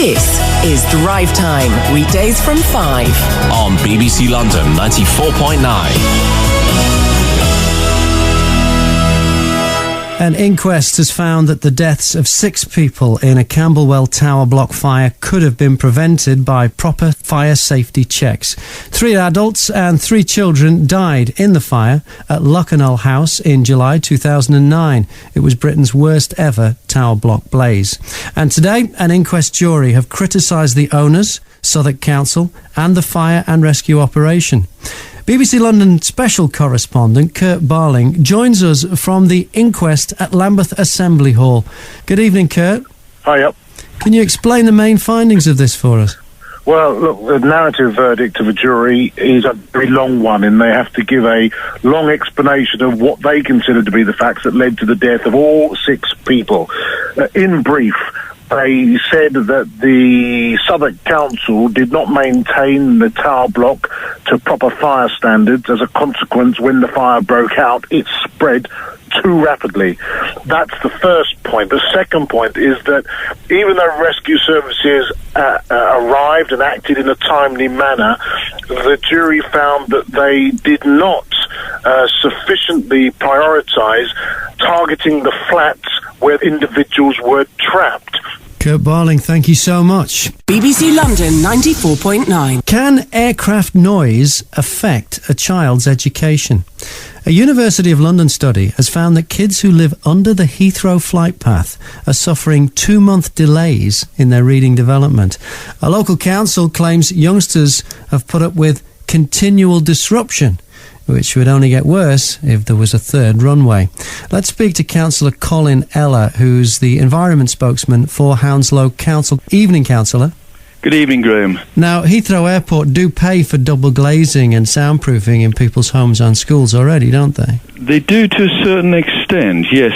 This is Drive Time, weekdays from 5. On BBC London 94.9. An inquest has found that the deaths of 6 people in a Camberwell tower block fire could have been prevented by proper fire safety checks. 3 adults and 3 children died in the fire at Lakanal House in July 2009. It was Britain's worst ever tower block blaze. And today, an inquest jury have criticised the owners, Southwark Council and the fire and rescue operation. BBC London special correspondent Kurt Barling joins us from the inquest at Lambeth Assembly Hall. Good evening, Kurt. Hiya. Can you explain the main findings of this for us? Well, look, the narrative verdict of a jury is a very long one, and they have to give a long explanation of what they consider to be the facts that led to the death of all 6 people. In brief, they said that the Southwark Council did not maintain the tower block to proper fire standards. As a consequence, when the fire broke out, it spread too rapidly. That's the first point. The second point is that even though rescue services arrived and acted in a timely manner, the jury found that they did not sufficiently prioritise targeting the flats where individuals were trapped. Kurt Barling, thank you so much. BBC London 94.9. Can aircraft noise affect a child's education? A University of London study has found that kids who live under the Heathrow flight path are suffering 2-month delays in their reading development. A local council claims youngsters have put up with continual disruption, which would only get worse if there was a 3rd runway. Let's speak to Councillor Colin Eller, who's the environment spokesman for Hounslow Council. Evening, Councillor. Good evening, Graham. Now, Heathrow Airport do pay for double glazing and soundproofing in people's homes and schools already, don't they? They do to a certain extent, yes.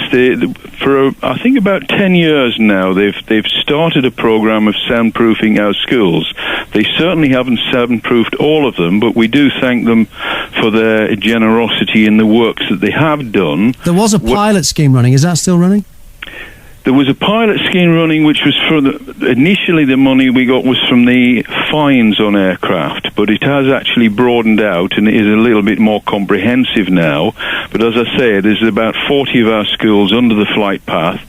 For I think about 10 years now, they've started a programme of soundproofing our schools. They certainly haven't soundproofed all of them, but we do thank them for their generosity in the works that they have done. There was a pilot scheme running. Is that still running? There was a pilot scheme running, which was initially the money we got was from the fines on aircraft, but it has actually broadened out and it is a little bit more comprehensive now. But as I say, there's about 40 of our schools under the flight path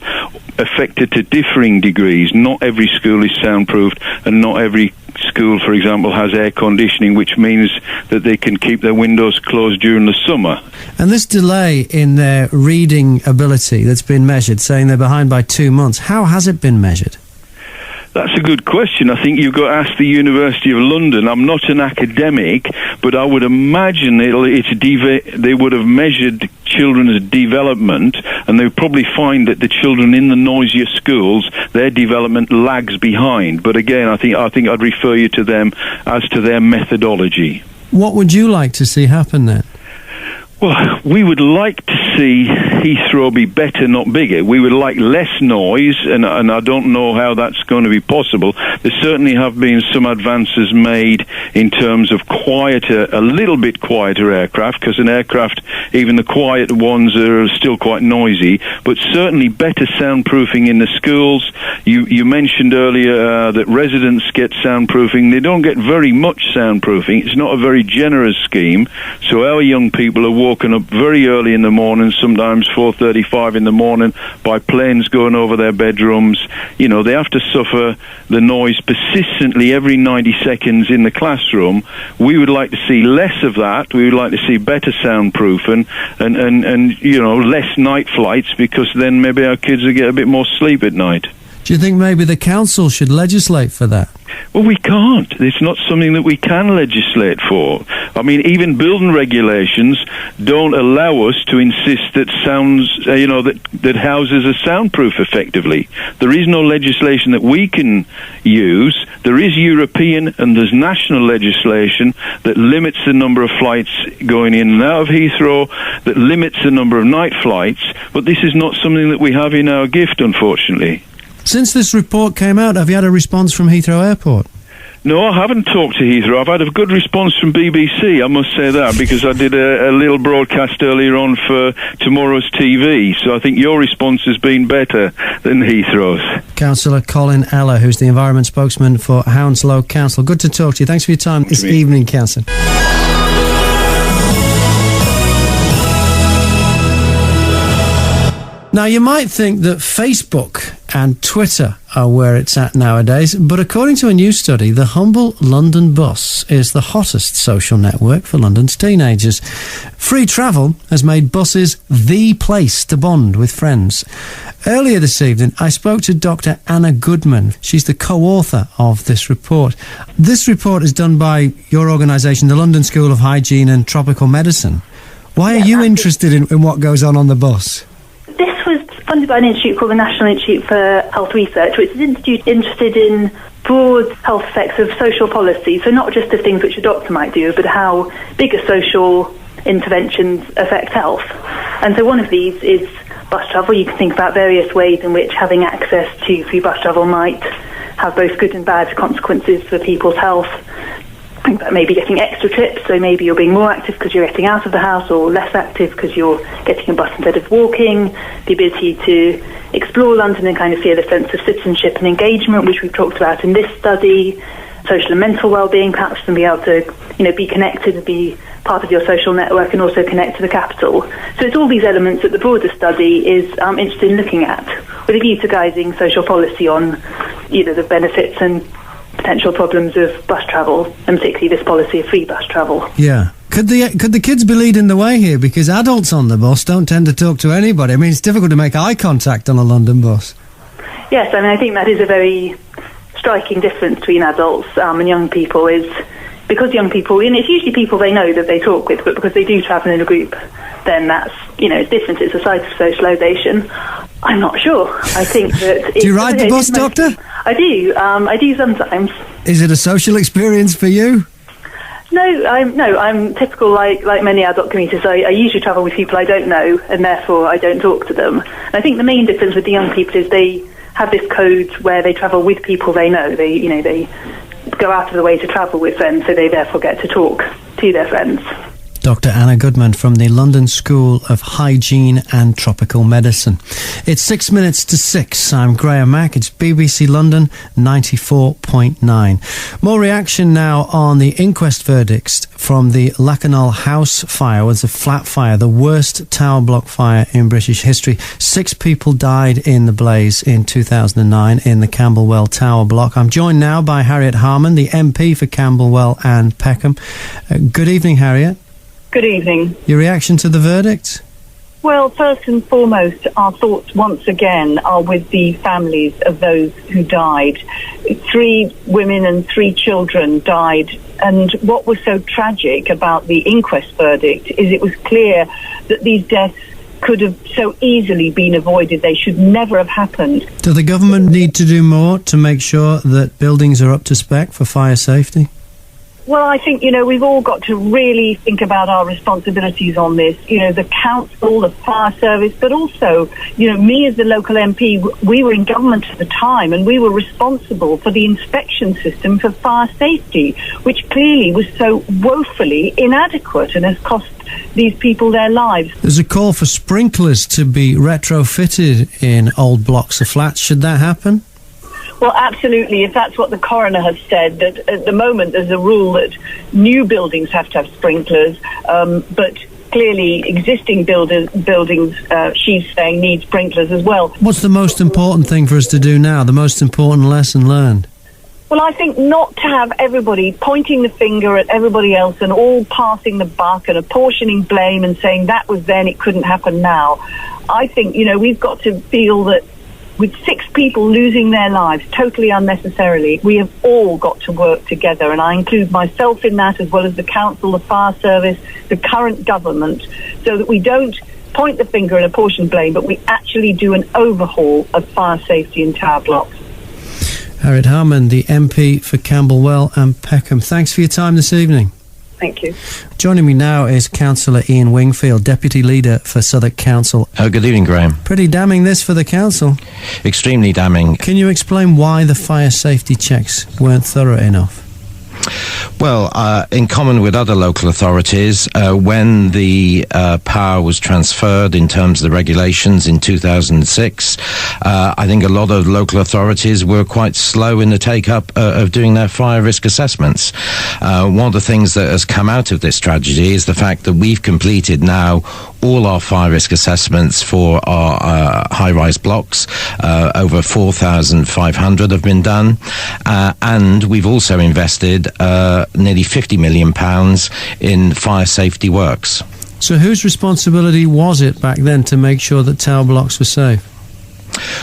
affected to differing degrees. Not every school is soundproofed, and not every school, for example, has air conditioning, which means that they can keep their windows closed during the summer. And this delay in their reading ability that's been measured, saying they're behind by 2 months, how has it been measured? That's a good question. I think you've got to ask the University of London. I'm not an academic, but I would imagine they would have measured children's development, and they would probably find that the children in the noisier schools, their development lags behind. But again, I think I'd refer you to them as to their methodology. What would you like to see happen then? Well, we would like to see Heathrow be better, not bigger. We would like less noise, and I don't know how that's going to be possible. There certainly have been some advances made in terms of a little bit quieter aircraft, because an aircraft, even the quiet ones, are still quite noisy, but certainly better soundproofing in the schools. You mentioned earlier that residents get soundproofing. They don't get very much soundproofing. It's not a very generous scheme, so our young people are woken up very early in the morning, sometimes 4:35 in the morning, by planes going over their bedrooms. You know, they have to suffer the noise persistently every 90 seconds in the classroom. We would like to see less of that. We would like to see better soundproofing and you know, less night flights, because then maybe our kids will get a bit more sleep at night. Do you think maybe the council should legislate for that? Well, we can't. It's not something that we can legislate for. I mean, even building regulations don't allow us to insist that that houses are soundproof effectively. There is no legislation that we can use. There is European and there's national legislation that limits the number of flights going in and out of Heathrow, that limits the number of night flights, but this is not something that we have in our gift, unfortunately. Since this report came out, have you had a response from Heathrow Airport? No, I haven't talked to Heathrow. I've had a good response from BBC, I must say that, because I did a little broadcast earlier on for tomorrow's TV, so I think your response has been better than Heathrow's. Councillor Colin Eller, who's the environment spokesman for Hounslow Council. Good to talk to you. Thanks for your time this evening, Councillor. Now, you might think that Facebook and Twitter are where it's at nowadays, but according to a new study, the humble London bus is the hottest social network for London's teenagers. Free travel has made buses the place to bond with friends. Earlier this evening, I spoke to Dr. Anna Goodman. She's the co-author of this report. This report is done by your organisation, the London School of Hygiene and Tropical Medicine. Why are you interested in what goes on the bus? This was funded by an institute called the National Institute for Health Research, which is an institute interested in broad health effects of social policy, so not just of things which a doctor might do, but how bigger social interventions affect health. And so one of these is bus travel. You can think about various ways in which having access to free bus travel might have both good and bad consequences for people's health. Think about maybe getting extra trips, so maybe you're being more active because you're getting out of the house, or less active because you're getting a bus instead of walking, the ability to explore London and kind of feel a sense of citizenship and engagement, which we've talked about in this study, social and mental well-being, perhaps, and be able to, be connected and be part of your social network and also connect to the capital. So it's all these elements that the broader study is interested in looking at, with a view to guiding social policy on either the benefits and potential problems of bus travel, and particularly this policy of free bus travel. Yeah. Could the kids be leading the way here? Because adults on the bus don't tend to talk to anybody. I mean, it's difficult to make eye contact on a London bus. Yes, I think that is a very striking difference between adults and young people, is because young people, it's usually people they know that they talk with, but because they do travel in a group, then that's, it's different. It's a site of socialisation. I'm not sure. I think that... Do you ride the bus, Doctor? I do. I do sometimes. Is it a social experience for you? No, I'm typical like many adult commuters. I usually travel with people I don't know, and therefore I don't talk to them. And I think the main difference with the young people is they have this code where they travel with people they know. They go out of the way to travel with friends, so they therefore get to talk to their friends. Dr. Anna Goodman from the London School of Hygiene and Tropical Medicine. It's 6 minutes to 6. I'm Graham Mack. It's BBC London 94.9. More reaction now on the inquest verdicts from the Lakanal house fire. It was a flat fire, the worst tower block fire in British history. 6 people died in the blaze in 2009 in the Camberwell Tower block. I'm joined now by Harriet Harman, the MP for Camberwell and Peckham. Good evening, Harriet. Good evening. Your reaction to the verdict? Well, first and foremost, our thoughts once again are with the families of those who died. 3 women and 3 children died, and what was so tragic about the inquest verdict is it was clear that these deaths could have so easily been avoided. They should never have happened. Does the government need to do more to make sure that buildings are up to spec for fire safety? Well, I think, we've all got to really think about our responsibilities on this. The council, the fire service, but also, me as the local MP, we were in government at the time and we were responsible for the inspection system for fire safety, which clearly was so woefully inadequate and has cost these people their lives. There's a call for sprinklers to be retrofitted in old blocks of flats. Should that happen? Well, absolutely. If that's what the coroner has said, that at the moment there's a rule that new buildings have to have sprinklers, but clearly existing buildings, she's saying, need sprinklers as well. What's the most important thing for us to do now, the most important lesson learned? Well, I think not to have everybody pointing the finger at everybody else and all passing the buck and apportioning blame and saying that was then, it couldn't happen now. I think, we've got to feel that with 6 people losing their lives totally unnecessarily, we have all got to work together, and I include myself in that, as well as the council, the fire service, the current government, so that we don't point the finger and apportion blame, but we actually do an overhaul of fire safety in tower blocks. Harriet Harman, the MP for Camberwell and Peckham. Thanks for your time this evening. Thank you. Joining me now is Councillor Ian Wingfield, Deputy Leader for Southwark Council. Good evening, Graham. Pretty damning this for the council. Extremely damning. Can you explain why the fire safety checks weren't thorough enough? Well, in common with other local authorities, when the power was transferred in terms of the regulations in 2006, I think a lot of local authorities were quite slow in the take-up of doing their fire risk assessments. One of the things that has come out of this tragedy is the fact that we've completed now all our fire risk assessments for our high-rise blocks. Over 4,500 have been done, and we've also invested nearly £50 million in fire safety works. So whose responsibility was it back then to make sure that tower blocks were safe?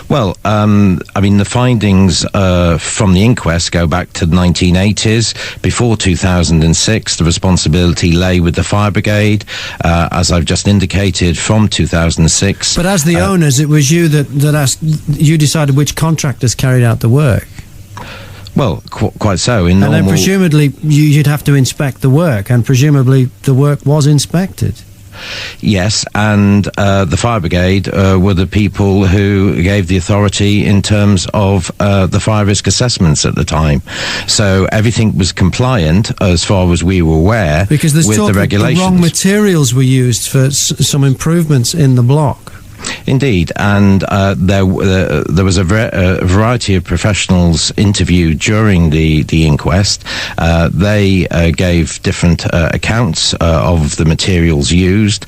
Well, the findings from the inquest go back to the 1980s. Before 2006, the responsibility lay with the fire brigade, as I've just indicated, from 2006. But as the owners, it was you that you decided which contractors carried out the work. Well, quite so. And then presumably you'd have to inspect the work, and presumably the work was inspected. Yes, and the fire brigade were the people who gave the authority in terms of the fire risk assessments at the time. So everything was compliant as far as we were aware with the regulations. The wrong materials were used for some improvements in the block. Indeed, and there was a variety of professionals interviewed during the inquest. They gave different accounts of the materials used,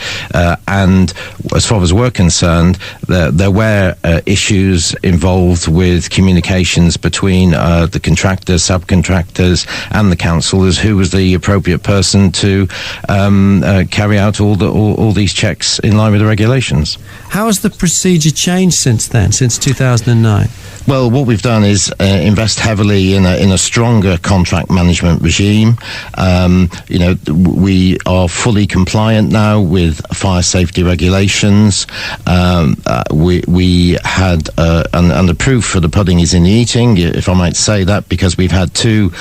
and as far as we're concerned, there were issues involved with communications between the contractors, subcontractors, and the council as who was the appropriate person to carry out all these checks in line with the regulations. How has the procedure changed since then, since 2009? Well, what we've done is invest heavily in a stronger contract management regime. We are fully compliant now with fire safety regulations. We had, and the proof for the pudding is in the eating, if I might say that, because we've had 2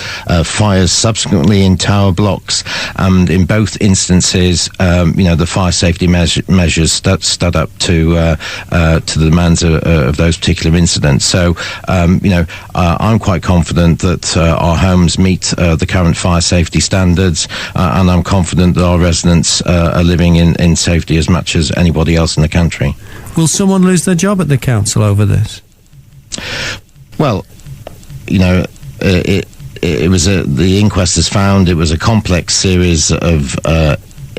fires subsequently in tower blocks, and in both instances, the fire safety measures stood up to the demands of those particular incidents. So, I'm quite confident that our homes meet the current fire safety standards, and I'm confident that our residents are living in safety as much as anybody else in the country. Will someone lose their job at the council over this? Well, it was the inquest has found it was a complex series of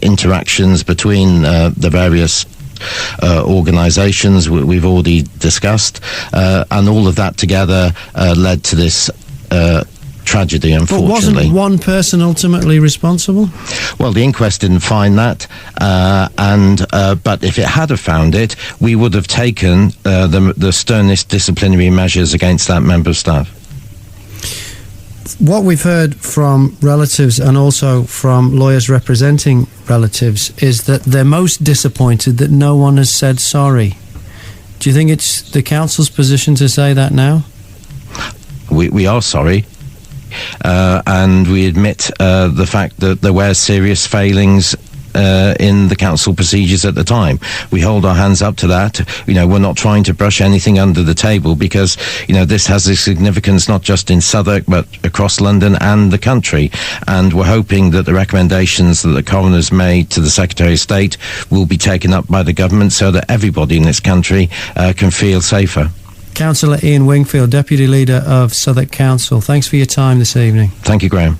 interactions between the various organisations we've already discussed, and all of that together led to this tragedy, unfortunately. But wasn't one person ultimately responsible? Well, the inquest didn't find that, but if it had have found it, we would have taken the sternest disciplinary measures against that member of staff. What we've heard from relatives and also from lawyers representing relatives is that they're most disappointed that no one has said sorry. Do you think it's the council's position to say that now? We are sorry, and we admit the fact that there were serious failings in the council procedures at the time. We hold our hands up to that. We're not trying to brush anything under the table, because this has a significance not just in Southwark but across London and the country, and we're hoping that the recommendations that the coroner's made to the Secretary of State will be taken up by the government so that everybody in this country can feel safer. Councillor Ian Wingfield, Deputy Leader of Southwark Council, thanks for your time this evening. Thank you, Graham.